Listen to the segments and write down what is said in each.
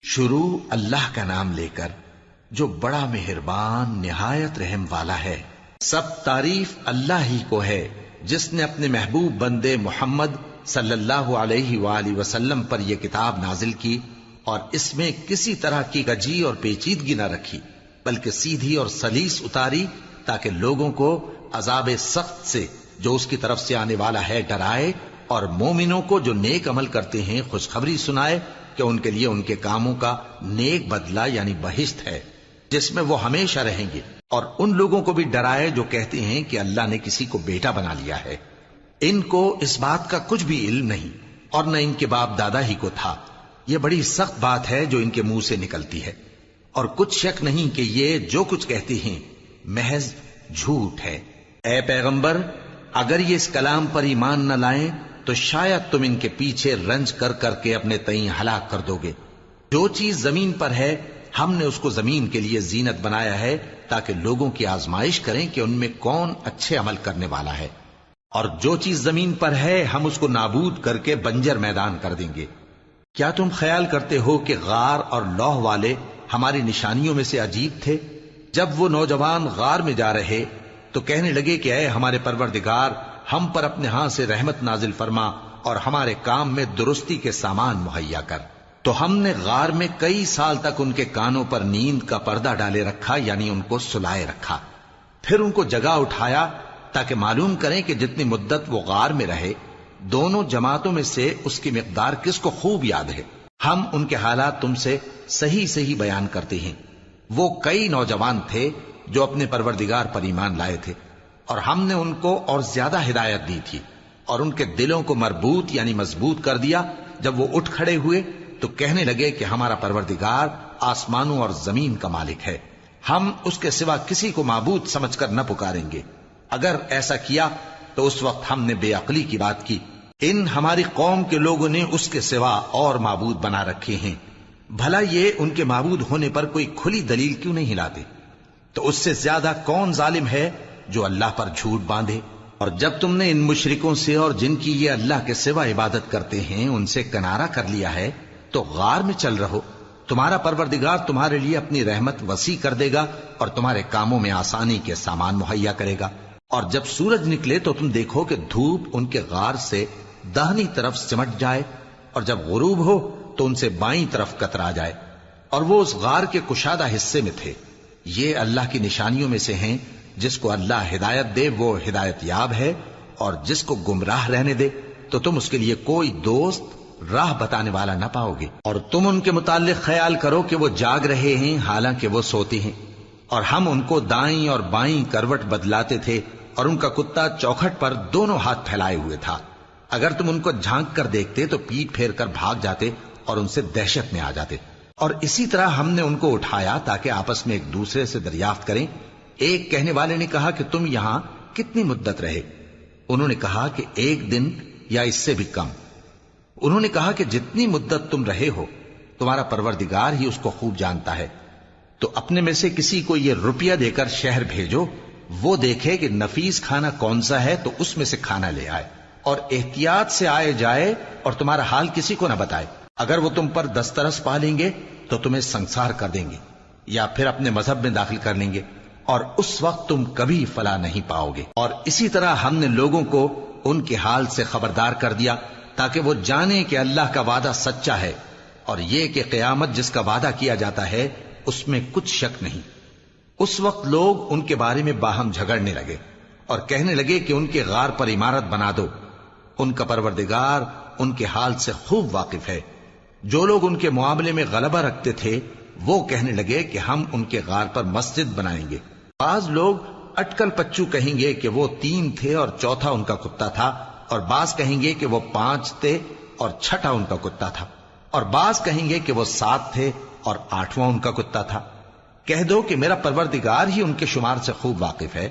شروع اللہ کا نام لے کر جو بڑا مہربان نہایت رحم والا ہے۔ سب تعریف اللہ ہی کو ہے جس نے اپنے محبوب بندے محمد صلی اللہ علیہ وآلہ وسلم پر یہ کتاب نازل کی اور اس میں کسی طرح کی کجی اور پیچیدگی نہ رکھی، بلکہ سیدھی اور سلیس اتاری تاکہ لوگوں کو عذاب سخت سے جو اس کی طرف سے آنے والا ہے ڈرائے، اور مومنوں کو جو نیک عمل کرتے ہیں خوشخبری سنائے کہ ان کے لیے ان کے کاموں کا نیک بدلہ یعنی بہشت ہے جس میں وہ ہمیشہ رہیں گے، اور ان لوگوں کو بھی ڈرائے جو کہتے ہیں کہ اللہ نے کسی کو بیٹا بنا لیا ہے۔ ان کو اس بات کا کچھ بھی علم نہیں اور نہ ان کے باپ دادا ہی کو تھا۔ یہ بڑی سخت بات ہے جو ان کے منہ سے نکلتی ہے، اور کچھ شک نہیں کہ یہ جو کچھ کہتے ہیں محض جھوٹ ہے۔ اے پیغمبر، اگر یہ اس کلام پر ایمان نہ لائیں تو شاید تم ان کے پیچھے رنج کر کر کے اپنے تئیں ہلاک کر دو گے۔ جو چیز زمین پر ہے ہم نے اس کو زمین کے لیے زینت بنایا ہے تاکہ لوگوں کی آزمائش کریں کہ ان میں کون اچھے عمل کرنے والا ہے، اور جو چیز زمین پر ہے ہم اس کو نابود کر کے بنجر میدان کر دیں گے۔ کیا تم خیال کرتے ہو کہ غار اور لوح والے ہماری نشانیوں میں سے عجیب تھے؟ جب وہ نوجوان غار میں جا رہے تو کہنے لگے کہ اے ہمارے پروردگار، ہم پر اپنے ہاں سے رحمت نازل فرما اور ہمارے کام میں درستی کے سامان مہیا کر۔ تو ہم نے غار میں کئی سال تک ان کے کانوں پر نیند کا پردہ ڈالے رکھا، یعنی ان کو سلائے رکھا، پھر ان کو جگہ اٹھایا تاکہ معلوم کریں کہ جتنی مدت وہ غار میں رہے دونوں جماعتوں میں سے اس کی مقدار کس کو خوب یاد ہے۔ ہم ان کے حالات تم سے صحیح صحیح بیان کرتے ہیں۔ وہ کئی نوجوان تھے جو اپنے پروردگار پر ایمان لائے تھے، اور ہم نے ان کو اور زیادہ ہدایت دی تھی، اور ان کے دلوں کو مربوط یعنی مضبوط کر دیا۔ جب وہ اٹھ کھڑے ہوئے تو کہنے لگے کہ ہمارا پروردگار آسمانوں اور زمین کا مالک ہے، ہم اس کے سوا کسی کو معبود سمجھ کر نہ پکاریں گے۔ اگر ایسا کیا تو اس وقت ہم نے بے عقلی کی بات کی۔ ان ہماری قوم کے لوگوں نے اس کے سوا اور معبود بنا رکھے ہیں، بھلا یہ ان کے معبود ہونے پر کوئی کھلی دلیل کیوں نہیں لاتے؟ تو اس سے زیادہ کون ظالم ہے جو اللہ پر جھوٹ باندھے؟ اور جب تم نے ان مشرکوں سے اور جن کی یہ اللہ کے سوا عبادت کرتے ہیں ان سے کنارہ کر لیا ہے تو غار میں چل رہو، تمہارا پروردگار تمہارے لیے اپنی رحمت وسیع کر دے گا اور تمہارے کاموں میں آسانی کے سامان مہیا کرے گا۔ اور جب سورج نکلے تو تم دیکھو کہ دھوپ ان کے غار سے داہنی طرف سمٹ جائے، اور جب غروب ہو تو ان سے بائیں طرف کترا جائے، اور وہ اس غار کے کشادہ حصے میں تھے۔ یہ اللہ کی نشانیوں میں سے ہیں، جس کو اللہ ہدایت دے وہ ہدایت یاب ہے، اور جس کو گمراہ رہنے دے تو تم اس کے لیے کوئی دوست راہ بتانے والا نہ پاؤ گے۔ اور تم ان کے متعلق خیال کرو کہ وہ جاگ رہے ہیں حالانکہ وہ سوتے ہیں، اور ہم ان کو دائیں اور بائیں کروٹ بدلاتے تھے، اور ان کا کتا چوکھٹ پر دونوں ہاتھ پھیلائے ہوئے تھا۔ اگر تم ان کو جھانک کر دیکھتے تو پیٹ پھیر کر بھاگ جاتے اور ان سے دہشت میں آ جاتے۔ اور اسی طرح ہم نے ان کو اٹھایا تاکہ آپس میں ایک دوسرے سے دریافت کریں۔ ایک کہنے والے نے کہا کہ تم یہاں کتنی مدت رہے؟ انہوں نے کہا کہ 1 دن یا اس سے بھی کم۔ انہوں نے کہا کہ جتنی مدت تم رہے ہو تمہارا پروردگار ہی اس کو خوب جانتا ہے، تو اپنے میں سے کسی کو یہ روپیہ دے کر شہر بھیجو، وہ دیکھے کہ نفیس کھانا کون سا ہے تو اس میں سے کھانا لے آئے، اور احتیاط سے آئے جائے اور تمہارا حال کسی کو نہ بتائے۔ اگر وہ تم پر دسترس پا لیں گے تو تمہیں سنسار کر دیں گے یا پھر اپنے مذہب میں داخل کر لیں گے، اور اس وقت تم کبھی فلاح نہیں پاؤ گے۔ اور اسی طرح ہم نے لوگوں کو ان کے حال سے خبردار کر دیا تاکہ وہ جانیں کہ اللہ کا وعدہ سچا ہے، اور یہ کہ قیامت جس کا وعدہ کیا جاتا ہے اس میں کچھ شک نہیں۔ اس وقت لوگ ان کے بارے میں باہم جھگڑنے لگے اور کہنے لگے کہ ان کے غار پر عمارت بنا دو۔ ان کا پروردگار ان کے حال سے خوب واقف ہے۔ جو لوگ ان کے معاملے میں غلبہ رکھتے تھے وہ کہنے لگے کہ ہم ان کے غار پر مسجد بنائیں گے۔ بعض لوگ اٹکل پچو کہیں گے کہ وہ 3 تھے اور چوتھا ان کا کتا تھا، اور بعض کہیں گے کہ وہ 5 تھے اور چھٹا ان کا کتا تھا، اور بعض کہیں گے کہ وہ 7 تھے اور 8واں ان کا کتا تھا۔ کہہ دو کہ میرا پروردگار ہی ان کے شمار سے خوب واقف ہے،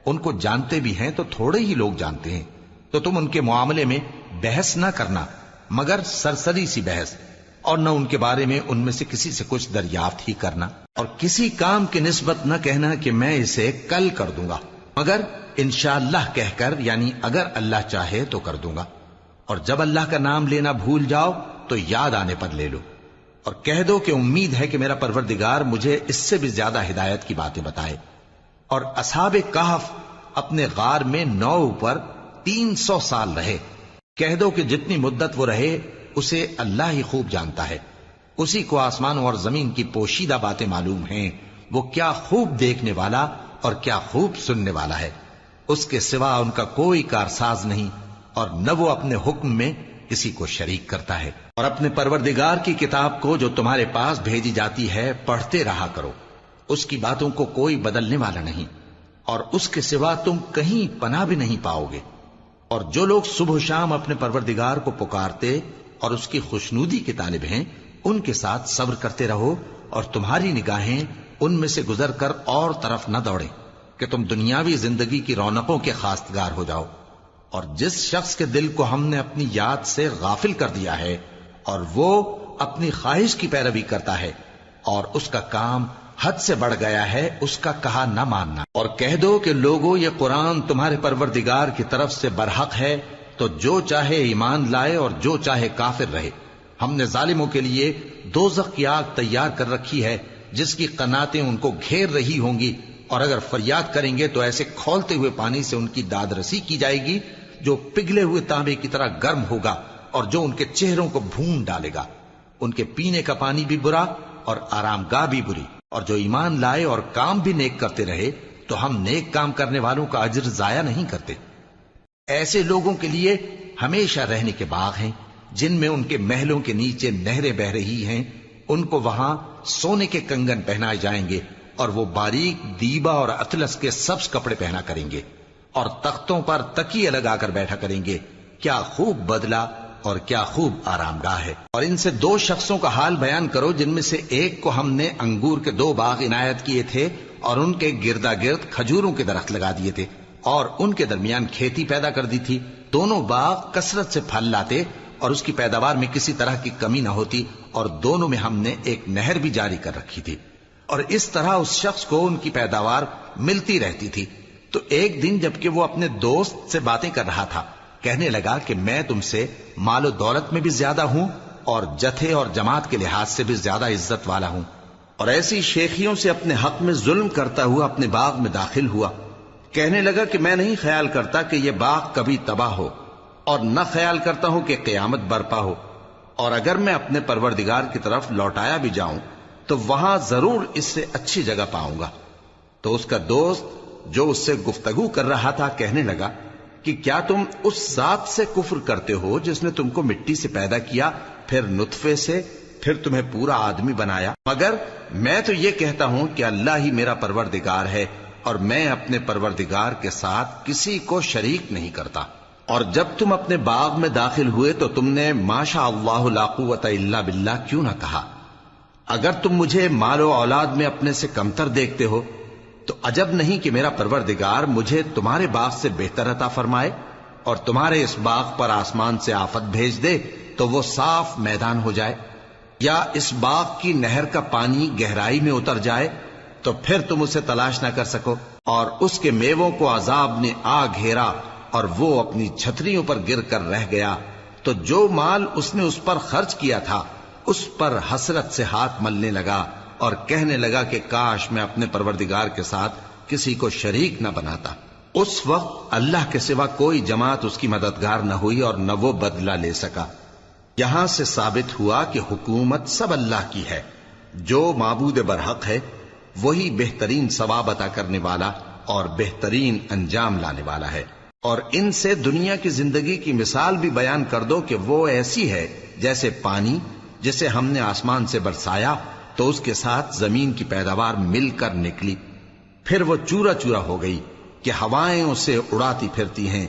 ان کو جانتے بھی ہیں تو تھوڑے ہی لوگ جانتے ہیں۔ تو تم ان کے معاملے میں بحث نہ کرنا مگر سرسری سی بحث، اور نہ ان کے بارے میں ان میں سے کسی سے کچھ دریافت ہی کرنا، اور کسی کام کی نسبت نہ کہنا کہ میں اسے کل کر دوں گا، مگر انشاءاللہ کہہ کر یعنی اگر اللہ چاہے تو کر دوں گا۔ اور جب اللہ کا نام لینا بھول جاؤ تو یاد آنے پر لے لو۔ اور کہہ دو کہ امید ہے کہ میرا پروردگار مجھے اس سے بھی زیادہ ہدایت کی باتیں بتائے۔ اور اصحاب کہف اپنے غار میں 9 پر 300 سال رہے۔ کہہ دو کہ جتنی مدت وہ رہے اسے اللہ ہی خوب جانتا ہے، اسی کو آسمانوں اور زمین کی پوشیدہ باتیں معلوم ہیں، وہ کیا خوب دیکھنے والا اور کیا خوب سننے والا ہے۔ اس کے سوا ان کا کوئی کارساز نہیں، اور نہ وہ اپنے حکم میں کسی کو شریک کرتا ہے۔ اور اپنے پروردگار کی کتاب کو جو تمہارے پاس بھیجی جاتی ہے پڑھتے رہا کرو، اس کی باتوں کو کوئی بدلنے والا نہیں، اور اس کے سوا تم کہیں پناہ بھی نہیں پاؤ گے۔ اور جو لوگ صبح و شام اپنے پروردگار کو پکارتے اور اس کی خوشنودی کے طالب ہیں، ان کے ساتھ صبر کرتے رہو، اور تمہاری نگاہیں ان میں سے گزر کر اور طرف نہ دوڑیں کہ تم دنیاوی زندگی کی رونقوں کے خواستگار ہو جاؤ۔ اور جس شخص کے دل کو ہم نے اپنی یاد سے غافل کر دیا ہے اور وہ اپنی خواہش کی پیروی کرتا ہے اور اس کا کام حد سے بڑھ گیا ہے، اس کا کہا نہ ماننا۔ اور کہہ دو کہ لوگوں، یہ قرآن تمہارے پروردگار کی طرف سے برحق ہے، تو جو چاہے ایمان لائے اور جو چاہے کافر رہے۔ ہم نے ظالموں کے لیے دوزخ کی آگ تیار کر رکھی ہے جس کی قناتیں ان کو گھیر رہی ہوں گی، اور اگر فریاد کریں گے تو ایسے کھولتے ہوئے پانی سے ان کی داد رسی کی جائے گی جو پگھلے ہوئے تانبے کی طرح گرم ہوگا، اور جو ان کے چہروں کو بھون ڈالے گا۔ ان کے پینے کا پانی بھی برا اور آرام گاہ بھی بری۔ اور جو ایمان لائے اور کام بھی نیک کرتے رہے تو ہم نیک کام کرنے والوں کا اجر ضائع نہیں کرتے۔ ایسے لوگوں کے لیے ہمیشہ رہنے کے باغ ہیں جن میں ان کے محلوں کے نیچے نہریں بہ رہی ہیں، ان کو وہاں سونے کے کنگن پہنائے جائیں گے، اور وہ باریک دیبا اور اطلس کے سبز کپڑے پہنا کریں گے، اور تختوں پر تکیے لگا کر بیٹھا کریں گے۔ کیا خوب بدلہ اور کیا خوب آرام گاہ ہے۔ اور ان سے 2 شخصوں کا حال بیان کرو جن میں سے ایک کو ہم نے انگور کے 2 باغ عنایت کیے تھے اور ان کے گردا گرد کھجوروں کے درخت لگا دیے تھے، اور ان کے درمیان کھیتی پیدا کر دی تھی۔ دونوں باغ کثرت سے پھل لاتے اور اس کی پیداوار میں کسی طرح کی کمی نہ ہوتی، اور دونوں میں ہم نے ایک نہر بھی جاری کر رکھی تھی، اور اس طرح اس شخص کو ان کی پیداوار ملتی رہتی تھی۔ تو ایک دن جبکہ وہ اپنے دوست سے باتیں کر رہا تھا، کہنے لگا کہ میں تم سے مال و دولت میں بھی زیادہ ہوں اور جتھے اور جماعت کے لحاظ سے بھی زیادہ عزت والا ہوں، اور ایسی شیخیوں سے اپنے حق میں ظلم کرتا ہوا اپنے باغ میں داخل ہوا۔ کہنے لگا کہ میں نہیں خیال کرتا کہ یہ باغ کبھی تباہ ہو، اور نہ خیال کرتا ہوں کہ قیامت برپا ہو، اور اگر میں اپنے پروردگار کی طرف لوٹایا بھی جاؤں تو وہاں ضرور اس سے اچھی جگہ پاؤں گا۔ تو اس کا دوست جو اس سے گفتگو کر رہا تھا کہنے لگا کہ کیا تم اس ذات سے کفر کرتے ہو جس نے تم کو مٹی سے پیدا کیا، پھر نطفے سے، پھر تمہیں پورا آدمی بنایا؟ مگر میں تو یہ کہتا ہوں کہ اللہ ہی میرا پروردگار ہے، اور میں اپنے پروردگار کے ساتھ کسی کو شریک نہیں کرتا۔ اور جب تم اپنے باغ میں داخل ہوئے تو تم نے ما شاء اللہ لا قوت الا باللہ کیوں نہ کہا؟ اگر تم مجھے مال و اولاد میں اپنے سے کمتر دیکھتے ہو تو عجب نہیں کہ میرا پروردگار مجھے تمہارے باغ سے بہتر عطا فرمائے، اور تمہارے اس باغ پر آسمان سے آفت بھیج دے تو وہ صاف میدان ہو جائے، یا اس باغ کی نہر کا پانی گہرائی میں اتر جائے تو پھر تم اسے تلاش نہ کر سکو، اور اس کے میووں کو عذاب نے آ گھیرا اور وہ اپنی چھتریوں پر گر کر رہ گیا، تو جو مال اس نے اس پر خرچ کیا تھا اس پر حسرت سے ہاتھ ملنے لگا اور کہنے لگا کہ کاش میں اپنے پروردگار کے ساتھ کسی کو شریک نہ بناتا۔ اس وقت اللہ کے سوا کوئی جماعت اس کی مددگار نہ ہوئی اور نہ وہ بدلہ لے سکا۔ یہاں سے ثابت ہوا کہ حکومت سب اللہ کی ہے، جو معبود برحق ہے وہی بہترین ثواب عطا کرنے والا اور بہترین انجام لانے والا ہے۔ اور ان سے دنیا کی زندگی کی مثال بھی بیان کر دو کہ وہ ایسی ہے جیسے پانی جسے ہم نے آسمان سے برسایا تو اس کے ساتھ زمین کی پیداوار مل کر نکلی، پھر وہ چورا چورا ہو گئی کہ ہوائیں اسے اڑاتی پھرتی ہیں،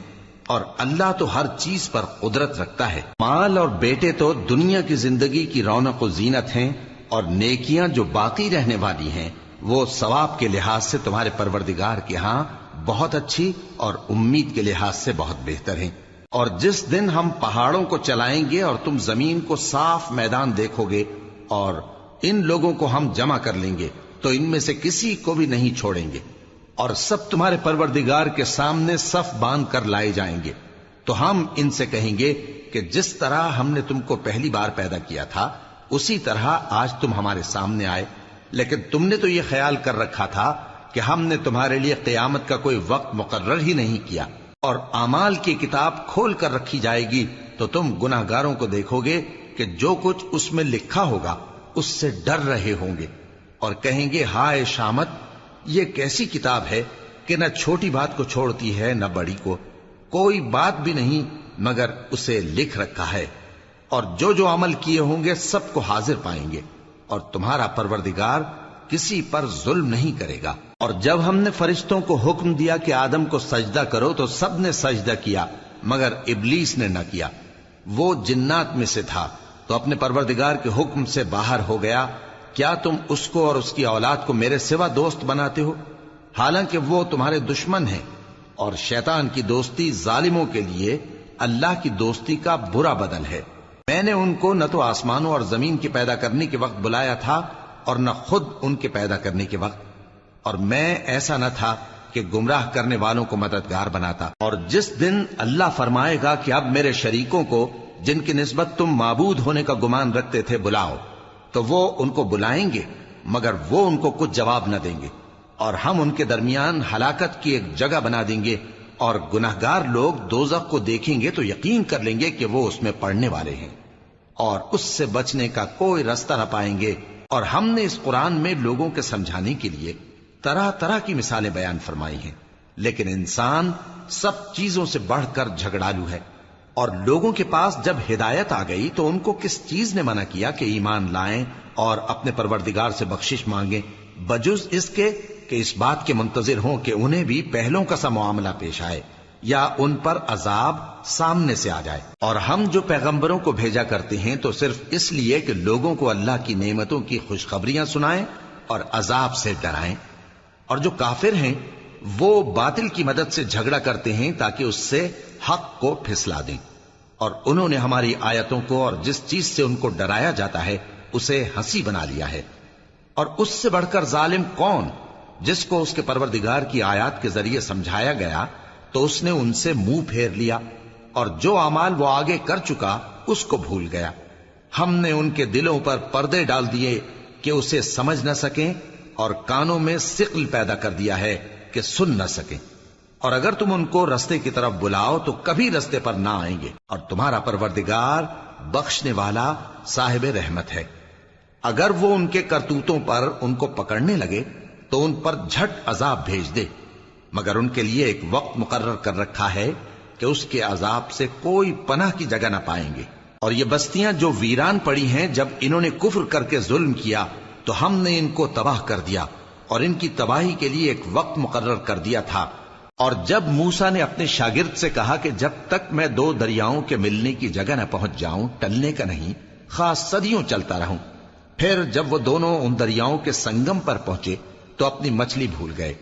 اور اللہ تو ہر چیز پر قدرت رکھتا ہے۔ مال اور بیٹے تو دنیا کی زندگی کی رونق و زینت ہیں، اور نیکیاں جو باقی رہنے والی ہیں وہ ثواب کے لحاظ سے تمہارے پروردگار کے ہاں بہت اچھی اور امید کے لحاظ سے بہت بہتر ہیں۔ اور جس دن ہم پہاڑوں کو چلائیں گے اور تم زمین کو صاف میدان دیکھو گے، اور ان لوگوں کو ہم جمع کر لیں گے تو ان میں سے کسی کو بھی نہیں چھوڑیں گے، اور سب تمہارے پروردگار کے سامنے صف باندھ کر لائے جائیں گے، تو ہم ان سے کہیں گے کہ جس طرح ہم نے تم کو پہلی بار پیدا کیا تھا اسی طرح آج تم ہمارے سامنے آئے، لیکن تم نے تو یہ خیال کر رکھا تھا کہ ہم نے تمہارے لیے قیامت کا کوئی وقت مقرر ہی نہیں کیا، اور اعمال کی کتاب کھول کر رکھی جائے گی تو تم گناہگاروں کو دیکھو گے کہ جو کچھ اس میں لکھا ہوگا اس سے ڈر رہے ہوں گے، اور کہیں گے ہائے شامت، یہ کیسی کتاب ہے کہ نہ چھوٹی بات کو چھوڑتی ہے نہ بڑی کو، کوئی بات بھی نہیں مگر اسے لکھ رکھا ہے، اور جو جو عمل کیے ہوں گے سب کو حاضر پائیں گے، اور تمہارا پروردگار کسی پر ظلم نہیں کرے گا۔ اور جب ہم نے فرشتوں کو حکم دیا کہ آدم کو سجدہ کرو تو سب نے سجدہ کیا مگر ابلیس نے نہ کیا، وہ جنات میں سے تھا تو اپنے پروردگار کے حکم سے باہر ہو گیا۔ کیا تم اس کو اور اس کی اولاد کو میرے سوا دوست بناتے ہو، حالانکہ وہ تمہارے دشمن ہیں، اور شیطان کی دوستی ظالموں کے لیے اللہ کی دوستی کا برا بدل ہے۔ میں نے ان کو نہ تو آسمانوں اور زمین کے پیدا کرنے کے وقت بلایا تھا اور نہ خود ان کے پیدا کرنے کے وقت، اور میں ایسا نہ تھا کہ گمراہ کرنے والوں کو مددگار بناتا۔ اور جس دن اللہ فرمائے گا کہ اب میرے شریکوں کو جن کی نسبت تم معبود ہونے کا گمان رکھتے تھے بلاؤ، تو وہ ان کو بلائیں گے مگر وہ ان کو کچھ جواب نہ دیں گے، اور ہم ان کے درمیان ہلاکت کی ایک جگہ بنا دیں گے، اور گناہگار لوگ دوزخ کو دیکھیں گے تو یقین کر لیں گے کہ وہ اس میں پڑنے والے ہیں، اور اس سے بچنے کا کوئی راستہ نہ پائیں گے۔ اور ہم نے اس قرآن میں لوگوں کے سمجھانے کے لیے طرح طرح کی مثالیں بیان فرمائی ہیں، لیکن انسان سب چیزوں سے بڑھ کر جھگڑالو ہے، اور لوگوں کے پاس جب ہدایت آ گئی تو ان کو کس چیز نے منع کیا کہ ایمان لائیں اور اپنے پروردگار سے بخشش مانگیں، بجز اس کے کہ اس بات کے منتظر ہوں کہ انہیں بھی پہلوں کا سا معاملہ پیش آئے یا ان پر عذاب سامنے سے آ جائے۔ اور ہم جو پیغمبروں کو بھیجا کرتے ہیں تو صرف اس لیے کہ لوگوں کو اللہ کی نعمتوں کی خوشخبریاں سنائیں اور عذاب سے ڈرائیں، اور جو کافر ہیں وہ باطل کی مدد سے جھگڑا کرتے ہیں تاکہ اس سے حق کو پھسلا دیں، اور انہوں نے ہماری آیتوں کو اور جس چیز سے ان کو ڈرایا جاتا ہے اسے ہنسی بنا لیا ہے۔ اور اس سے بڑھ کر ظالم کون، جس کو اس کے پروردگار کی آیات کے ذریعے سمجھایا گیا تو اس نے ان سے منہ پھیر لیا، اور جو اعمال وہ آگے کر چکا اس کو بھول گیا۔ ہم نے ان کے دلوں پر پردے ڈال دیے کہ اسے سمجھ نہ سکیں، اور کانوں میں ثقل پیدا کر دیا ہے کہ سن نہ سکیں، اور اگر تم ان کو رستے کی طرف بلاؤ تو کبھی رستے پر نہ آئیں گے، اور تمہارا پروردگار بخشنے والا صاحب رحمت ہے۔ اگر وہ ان کے کرتوتوں پر ان کو پکڑنے لگے تو ان پر جھٹ عذاب بھیج دے، مگر ان کے لیے ایک وقت مقرر کر رکھا ہے کہ اس کے عذاب سے کوئی پناہ کی جگہ نہ پائیں گے۔ اور یہ بستیاں جو ویران پڑی ہیں، جب انہوں نے کفر کر کے ظلم کیا تو ہم نے ان کو تباہ کر دیا، اور ان کی تباہی کے لیے ایک وقت مقرر کر دیا تھا۔ اور جب موسیٰ نے اپنے شاگرد سے کہا کہ جب تک میں دو دریاؤں کے ملنے کی جگہ نہ پہنچ جاؤں ٹلنے کا نہیں، خاص صدیوں چلتا رہوں، پھر جب وہ دونوں ان دریاؤں کے سنگم پر پہنچے تو اپنی مچھلی بھول گئے،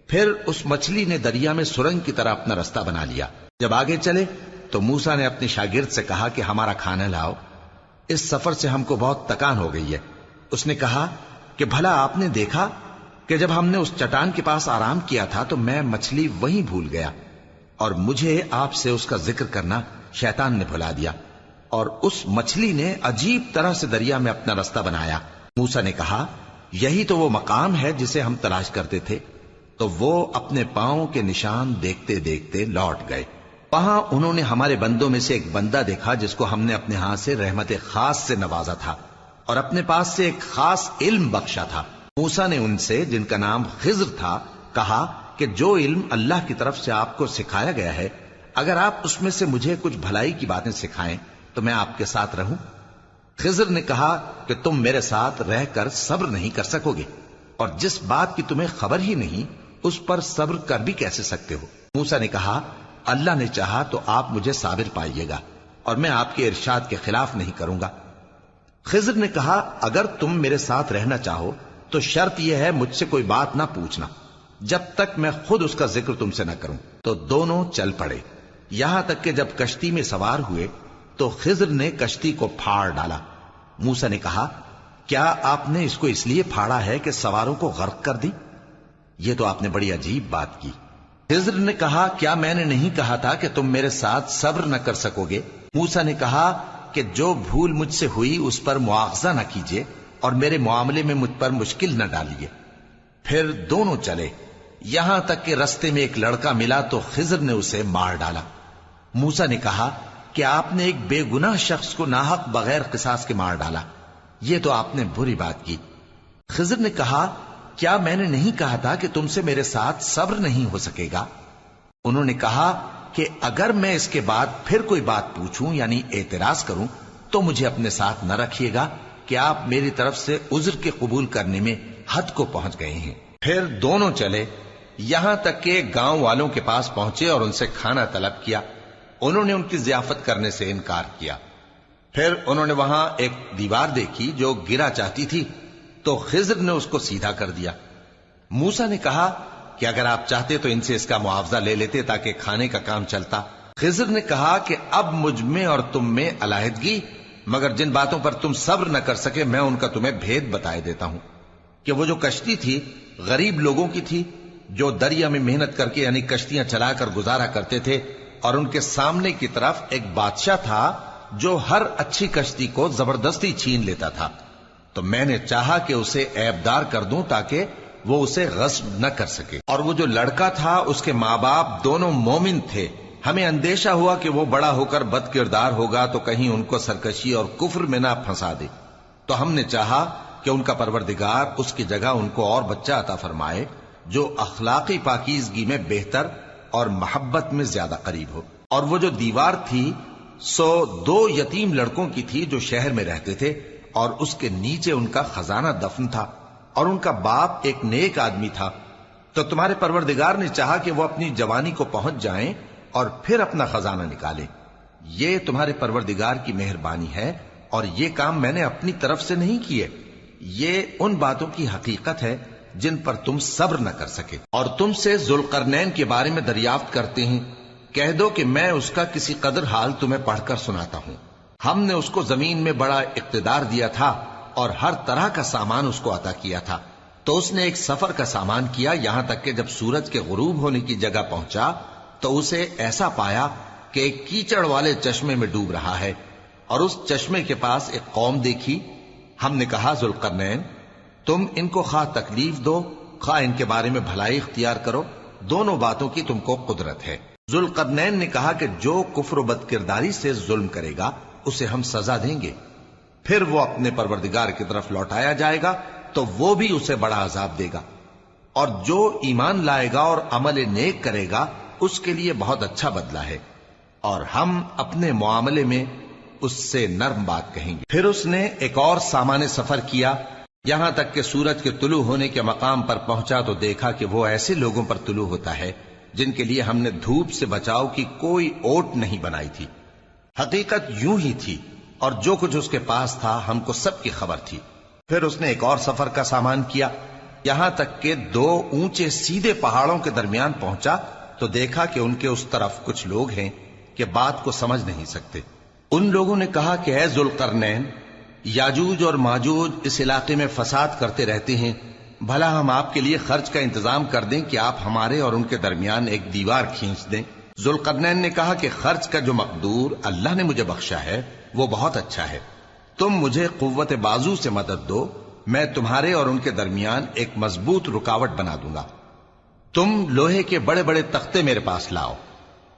پھر اس مچھلی نے دریا میں سرنگ کی طرح اپنا رستہ بنا لیا۔ جب آگے چلے تو موسیٰ نے اپنے شاگرد سے کہا کہ ہمارا کھانا لاؤ، اس سفر سے ہم کو بہت تکان ہو گئی ہے۔ اس نے کہا کہ بھلا آپ نے دیکھا کہ جب ہم نے اس چٹان کے پاس آرام کیا تھا تو میں مچھلی وہیں بھول گیا، اور مجھے آپ سے اس کا ذکر کرنا شیطان نے بھلا دیا، اور اس مچھلی نے عجیب طرح سے دریا میں اپنا رستہ بنایا۔ موسیٰ نے کہا یہی تو وہ مقام ہے جسے ہم تلاش کرتے تھے، تو وہ اپنے پاؤں کے نشان دیکھتے دیکھتے لوٹ گئے۔ وہاں انہوں نے ہمارے بندوں میں سے ایک بندہ دیکھا جس کو ہم نے اپنے ہاتھ سے رحمت خاص سے نوازا تھا اور اپنے پاس سے ایک خاص علم بخشا تھا۔ موسیٰ نے ان سے، جن کا نام خضر تھا، کہا کہ جو علم اللہ کی طرف سے آپ کو سکھایا گیا ہے، اگر آپ اس میں سے مجھے کچھ بھلائی کی باتیں سکھائیں تو میں آپ کے ساتھ رہوں۔ خضر نے کہا کہ تم میرے ساتھ رہ کر صبر نہیں کر سکو گے، اور جس بات کی تمہیں خبر ہی نہیں اس پر صبر کر بھی کیسے سکتے ہو؟ موسیٰ نے کہا اللہ نے چاہا تو آپ مجھے صابر پائیے گا، اور میں آپ کے ارشاد کے خلاف نہیں کروں گا۔ خضر نے کہا اگر تم میرے ساتھ رہنا چاہو تو شرط یہ ہے مجھ سے کوئی بات نہ پوچھنا جب تک میں خود اس کا ذکر تم سے نہ کروں۔ تو دونوں چل پڑے، یہاں تک کہ جب کشتی میں سوار ہوئے تو خضر نے کشتی کو پھاڑ ڈالا۔ موسیٰ نے کہا کیا آپ نے اس کو اس لیے پھاڑا ہے کہ سواروں کو غرق کر دی؟ یہ تو آپ نے بڑی عجیب بات کی۔ خضر نے کہا کیا میں نے نہیں کہا تھا کہ تم میرے ساتھ صبر نہ کر سکو گے؟ موسیٰ نے کہا کہ جو بھول مجھ سے ہوئی اس پر مواخذہ نہ کیجیے اور میرے معاملے میں مجھ پر مشکل نہ ڈالیے۔ پھر دونوں چلے، یہاں تک کہ رستے میں ایک لڑکا ملا تو خضر نے اسے مار ڈالا۔ موسیٰ نے کہا کہ آپ نے ایک بے گناہ شخص کو ناحق بغیر قصاص کے مار ڈالا، یہ تو آپ نے بری بات کی۔ خضر نے کہا کیا میں نے نہیں کہا تھا کہ تم سے میرے ساتھ صبر نہیں ہو سکے گا؟ انہوں نے کہا کہ اگر میں اس کے بعد پھر کوئی بات پوچھوں یعنی اعتراض کروں تو مجھے اپنے ساتھ نہ رکھیے گا کہ آپ میری طرف سے عذر کے قبول کرنے میں حد کو پہنچ گئے ہیں۔ پھر دونوں چلے، یہاں تک کہ گاؤں والوں کے پاس پہنچے اور ان سے کھانا طلب کیا۔ انہوں نے ان کی ضیافت کرنے سے انکار کیا۔ پھر انہوں نے وہاں ایک دیوار دیکھی جو گرا چاہتی تھی تو خضر نے اس کو سیدھا کر دیا۔ موسیٰ نے کہا کہ اگر آپ چاہتے تو ان سے اس کا معاوضہ لے لیتے تاکہ کھانے کا کام چلتا۔ خضر نے کہا کہ اب مجھ میں اور تم میں علیحدگی، مگر جن باتوں پر تم صبر نہ کر سکے میں ان کا تمہیں بھید بتائے دیتا ہوں کہ وہ جو کشتی تھی غریب لوگوں کی تھی جو دریا میں محنت کر کے یعنی کشتیاں چلا کر گزارا کرتے تھے، اور ان کے سامنے کی طرف ایک بادشاہ تھا جو ہر اچھی کشتی کو زبردستی چھین لیتا تھا، تو میں نے چاہا کہ اسے عیبدار کر دوں تاکہ وہ اسے غصب نہ کر سکے۔ اور وہ جو لڑکا تھا اس کے ماں باپ دونوں مومن تھے، ہمیں اندیشہ ہوا کہ وہ بڑا ہو کر بد کردار ہوگا تو کہیں ان کو سرکشی اور کفر میں نہ پھنسا دے، تو ہم نے چاہا کہ ان کا پروردگار اس کی جگہ ان کو اور بچہ عطا فرمائے جو اخلاقی پاکیزگی میں بہتر اور محبت میں زیادہ قریب ہو۔ اور وہ جو دیوار تھی سو 2 یتیم لڑکوں کی تھی جو شہر میں رہتے تھے، اور اس کے نیچے ان کا خزانہ دفن تھا، اور ان کا باپ ایک نیک آدمی تھا۔ تو تمہارے پروردگار نے چاہا کہ وہ اپنی جوانی کو پہنچ جائیں اور پھر اپنا خزانہ نکالے۔ یہ تمہارے پروردگار کی مہربانی ہے، اور یہ کام میں نے اپنی طرف سے نہیں کیے، یہ ان باتوں کی حقیقت ہے جن پر تم صبر نہ کر سکے۔ اور تم سے ذوالقرنین کے بارے میں دریافت کرتے ہیں، کہہ دو کہ میں اس کا کسی قدر حال تمہیں پڑھ کر سناتا ہوں۔ ہم نے اس کو زمین میں بڑا اقتدار دیا تھا اور ہر طرح کا سامان اس کو عطا کیا تھا، تو اس نے ایک سفر کا سامان کیا، یہاں تک کہ جب سورج کے غروب ہونے کی جگہ پہنچا تو اسے ایسا پایا کہ ایک کیچڑ والے چشمے میں ڈوب رہا ہے، اور اس چشمے کے پاس ایک قوم دیکھی۔ ہم نے کہا ذوالقرنین تم ان کو خواہ تکلیف دو خواہ ان کے بارے میں بھلائی اختیار کرو، دونوں باتوں کی تم کو قدرت ہے۔ ذوالقرنین نے کہا کہ جو کفر و بد کرداری سے ظلم کرے گا اسے ہم سزا دیں گے، پھر وہ اپنے پروردگار کی طرف لوٹایا جائے گا تو وہ بھی اسے بڑا عذاب دے گا، اور جو ایمان لائے گا اور عمل نیک کرے گا اس کے لیے بہت اچھا بدلہ ہے، اور ہم اپنے معاملے میں اس سے نرم بات کہیں گے۔ پھر اس نے ایک اور سامان سفر کیا، یہاں تک کہ سورج کے طلوع ہونے کے مقام پر پہنچا تو دیکھا کہ وہ ایسے لوگوں پر طلوع ہوتا ہے جن کے لیے ہم نے دھوپ سے بچاؤ کی کوئی اوٹ نہیں بنائی تھی۔ حقیقت یوں ہی تھی، اور جو کچھ اس کے پاس تھا ہم کو سب کی خبر تھی۔ پھر اس نے ایک اور سفر کا سامان کیا، یہاں تک کہ 2 اونچے سیدھے پہاڑوں کے درمیان پہنچا تو دیکھا کہ ان کے اس طرف کچھ لوگ ہیں کہ بات کو سمجھ نہیں سکتے۔ ان لوگوں نے کہا کہ اے ذوالقرنین، یاجوج اور ماجوج اس علاقے میں فساد کرتے رہتے ہیں، بھلا ہم آپ کے لیے خرچ کا انتظام کر دیں کہ آپ ہمارے اور ان کے درمیان ایک دیوار کھینچ دیں۔ ذوالقرنین نے کہا کہ خرچ کا جو مقدور اللہ نے مجھے بخشا ہے وہ بہت اچھا ہے، تم مجھے قوت بازو سے مدد دو، میں تمہارے اور ان کے درمیان ایک مضبوط رکاوٹ بنا دوں گا۔ تم لوہے کے بڑے بڑے تختے میرے پاس لاؤ۔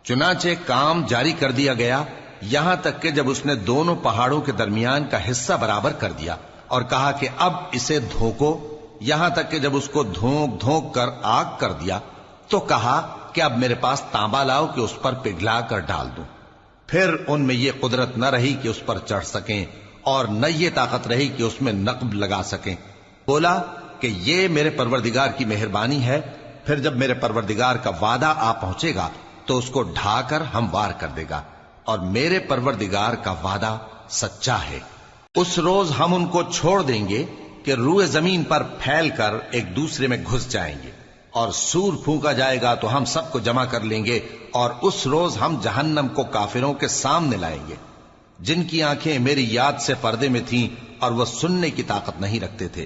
چنانچہ کام جاری کر دیا گیا، یہاں تک کہ جب اس نے دونوں پہاڑوں کے درمیان کا حصہ برابر کر دیا اور کہا کہ اب اسے دھوکو، یہاں تک کہ جب اس کو دھونک دھونک کر آگ کر دیا تو کہا کہ اب میرے پاس تانبا لاؤ کہ اس پر پگھلا کر ڈال دوں۔ پھر ان میں یہ قدرت نہ رہی کہ اس پر چڑھ سکیں، اور نہ یہ طاقت رہی کہ اس میں نقب لگا سکیں۔ بولا کہ یہ میرے پروردگار کی مہربانی ہے، پھر جب میرے پروردگار کا وعدہ آ پہنچے گا تو اس کو ڈھا کر ہموار کر دے گا، اور میرے پروردگار کا وعدہ سچا ہے۔ اس روز ہم ان کو چھوڑ دیں گے کہ روئے زمین پر پھیل کر ایک دوسرے میں گھس جائیں گے، اور سور پھونکا جائے گا تو ہم سب کو جمع کر لیں گے، اور اس روز ہم جہنم کو کافروں کے سامنے لائیں گے جن کی آنکھیں میری یاد سے پردے میں تھیں اور وہ سننے کی طاقت نہیں رکھتے تھے۔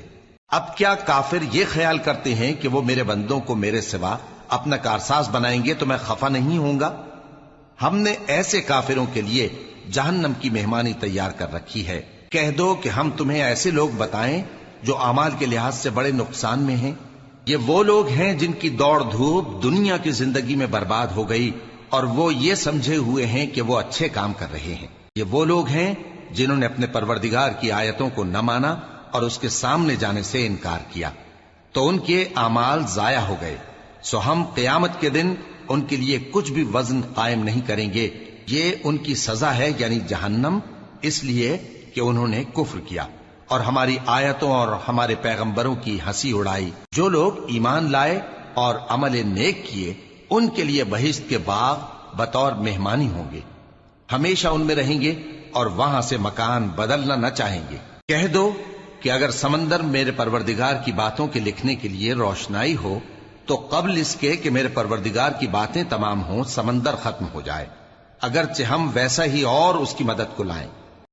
اب کیا کافر یہ خیال کرتے ہیں کہ وہ میرے بندوں کو میرے سوا اپنا کارساز بنائیں گے تو میں خفا نہیں ہوں گا؟ ہم نے ایسے کافروں کے لیے جہنم کی مہمانی تیار کر رکھی ہے۔ کہہ دو کہ ہم تمہیں ایسے لوگ بتائیں جو اعمال کے لحاظ سے بڑے نقصان میں ہیں؟ یہ وہ لوگ ہیں جن کی دوڑ دھوپ دنیا کی زندگی میں برباد ہو گئی اور وہ یہ سمجھے ہوئے ہیں کہ وہ اچھے کام کر رہے ہیں۔ یہ وہ لوگ ہیں جنہوں نے اپنے پروردگار کی آیتوں کو نہ مانا اور اس کے سامنے جانے سے انکار کیا، تو ان کے اعمال ضائع ہو گئے۔ سو ہم قیامت کے دن ان کے لیے کچھ بھی وزن قائم نہیں کریں گے۔ یہ ان کی سزا ہے، یعنی جہنم، اس لیے کہ انہوں نے کفر کیا اور ہماری آیتوں اور ہمارے پیغمبروں کی ہنسی اڑائی۔ جو لوگ ایمان لائے اور عمل نیک کیے ان کے لیے بہشت کے باغ بطور مہمانی ہوں گے، ہمیشہ ان میں رہیں گے اور وہاں سے مکان بدلنا نہ چاہیں گے۔ کہہ دو کہ اگر سمندر میرے پروردگار کی باتوں کے لکھنے کے لیے روشنائی ہو تو قبل اس کے کہ میرے پروردگار کی باتیں تمام ہوں سمندر ختم ہو جائے، اگرچہ ہم ویسا ہی اور اس کی مدد کو لائیں۔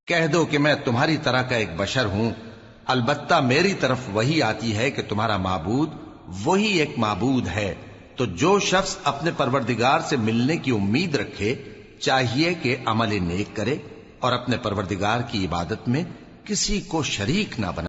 کہہ دو کہ میں تمہاری طرح کا ایک بشر ہوں، البتہ میری طرف وہی آتی ہے کہ تمہارا معبود وہی ایک معبود ہے۔ تو جو شخص اپنے پروردگار سے ملنے کی امید رکھے چاہیے کہ عمل نیک کرے اور اپنے پروردگار کی عبادت میں کسی کو شریک نہ بنائے۔